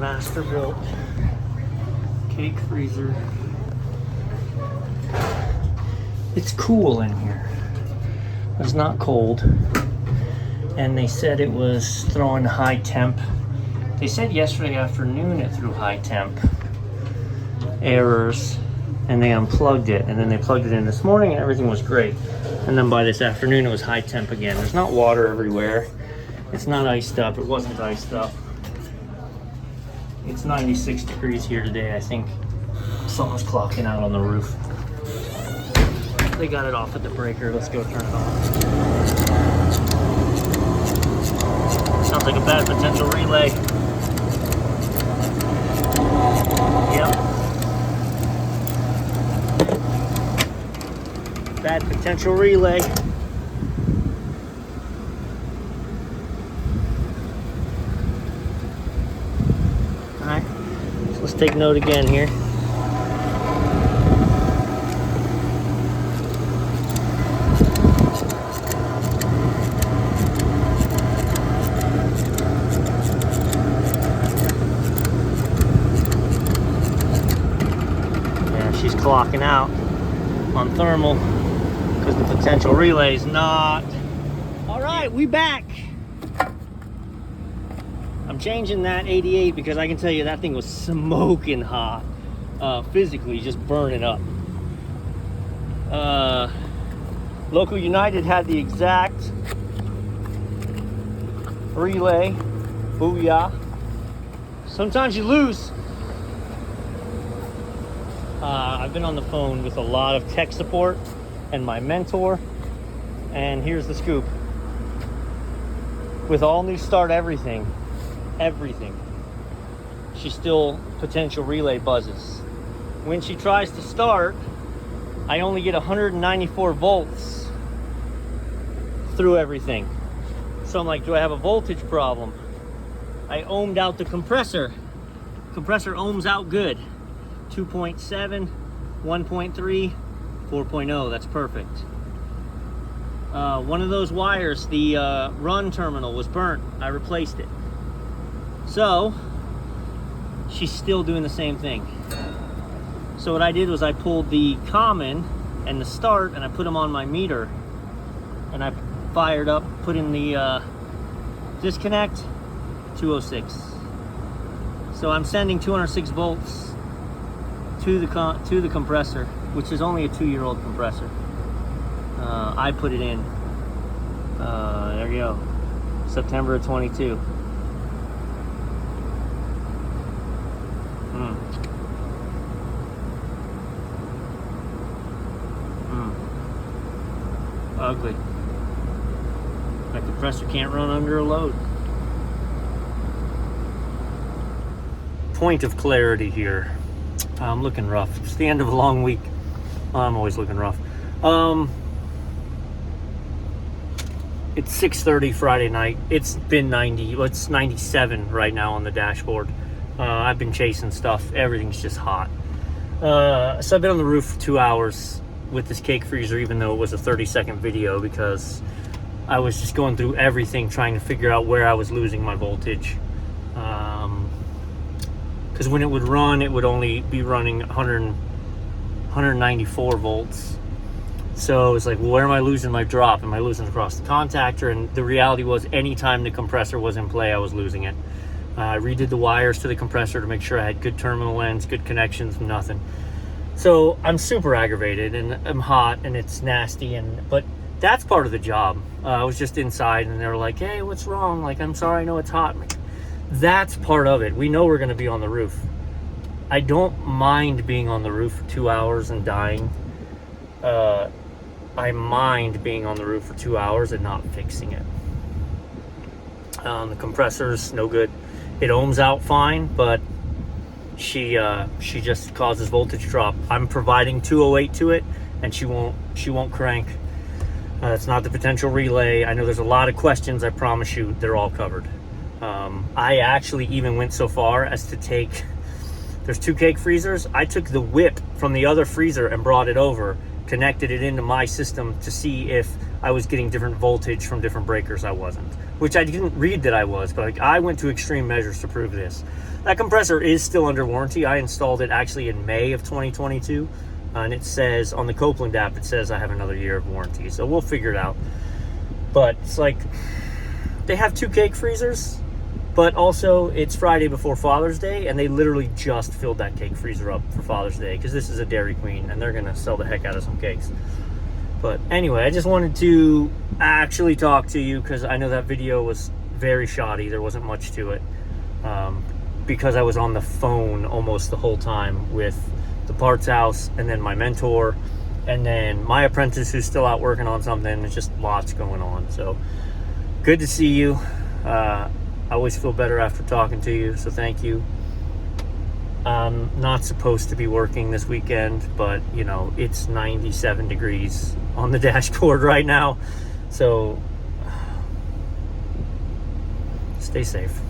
Masterbilt cake freezer. It's cool in here. It's not cold. And they said it was throwing high temp. They said yesterday afternoon it threw high temp errors, and they unplugged it, and then they plugged it in this morning and everything was great. And then by this afternoon it was high temp again. There's not water everywhere. It's not iced up. It wasn't iced up. It's 96 degrees here today, I think. Someone's clocking out on the roof. They got it off at the breaker. Let's go turn it on. Sounds like a bad potential relay. Yep. Bad potential relay. Alright, so let's take note again here. She's clocking out on thermal because the potential relay is not. All right, we back. I'm changing that 88 because I can tell you that thing was smoking hot. Physically, just burning up. Local United had the exact relay. Booyah. Sometimes you lose. I've been on the phone with a lot of tech support and my mentor, and here's the scoop. With all new start everything, she still potential relay buzzes. When she tries to start, I only get 194 volts through everything. So I'm like, do I have a voltage problem? I ohmed out the compressor. Compressor ohms out good. 2.7, 1.3, 4.0, that's perfect. One of those wires, the run terminal was burnt. I replaced it. So, she's still doing the same thing. So what I did was I pulled the common and the start and I put them on my meter. And I fired up, put in the disconnect, 206. So I'm sending 206 volts to the compressor, which is only a 2-year-old compressor. I put it in. There you go. September of 22. Ugly. My compressor can't run under a load. Point of clarity here. I'm looking rough. It's the end of a long week. I'm always looking rough. It's 6:30 Friday night. It's been 90. Well, it's 97 right now on the dashboard. I've been chasing stuff. Everything's just hot. So I've been on the roof for 2 hours with this cake freezer, even though it was a 30-second video, because I was just going through everything trying to figure out where I was losing my voltage. Because when it would run, it would only be running 194 volts. So it's like, well, where am I losing my drop? Am I losing across the contactor? And the reality was, anytime the compressor was in play, I was losing it. I redid the wires to the compressor to make sure I had good terminal ends, good connections, nothing. So I'm super aggravated and I'm hot and it's nasty, but that's part of the job. I was just inside and they were like, hey, what's wrong? Like, I'm sorry, I know it's hot. That's part of it. We know we're gonna be on the roof. I don't mind being on the roof for 2 hours and dying. I mind being on the roof for 2 hours and not fixing it. The compressor's no good. It ohms out fine, but she just causes voltage drop. I'm providing 208 to it, and she won't crank. It's not the potential relay. I know there's a lot of questions. I promise you, they're all covered. I actually even went so far as to take. There's 2 cake freezers. I took the whip from the other freezer and brought it over, connected it into my system to see if I was getting different voltage from different breakers. I wasn't. which I didn't read that I was, but like, I went to extreme measures to prove this. That compressor is still under warranty. I installed it actually in May of 2022, and it says on the Copeland app, it says I have another year of warranty, so we'll figure it out. But it's like, they have 2 cake freezers, but also it's Friday before Father's Day, and they literally just filled that cake freezer up for Father's Day, because this is a Dairy Queen, and they're gonna sell the heck out of some cakes. But anyway, I just wanted to actually talk to you, because I know that video was very shoddy. There wasn't much to it, because I was on the phone almost the whole time with the parts house, and then my mentor, and then my apprentice who's still out working on something. It's just lots going on. So good to see you. I always feel better after talking to you, so thank you. I'm not supposed to be working this weekend, but you know, it's 97 degrees on the dashboard right now, so stay safe.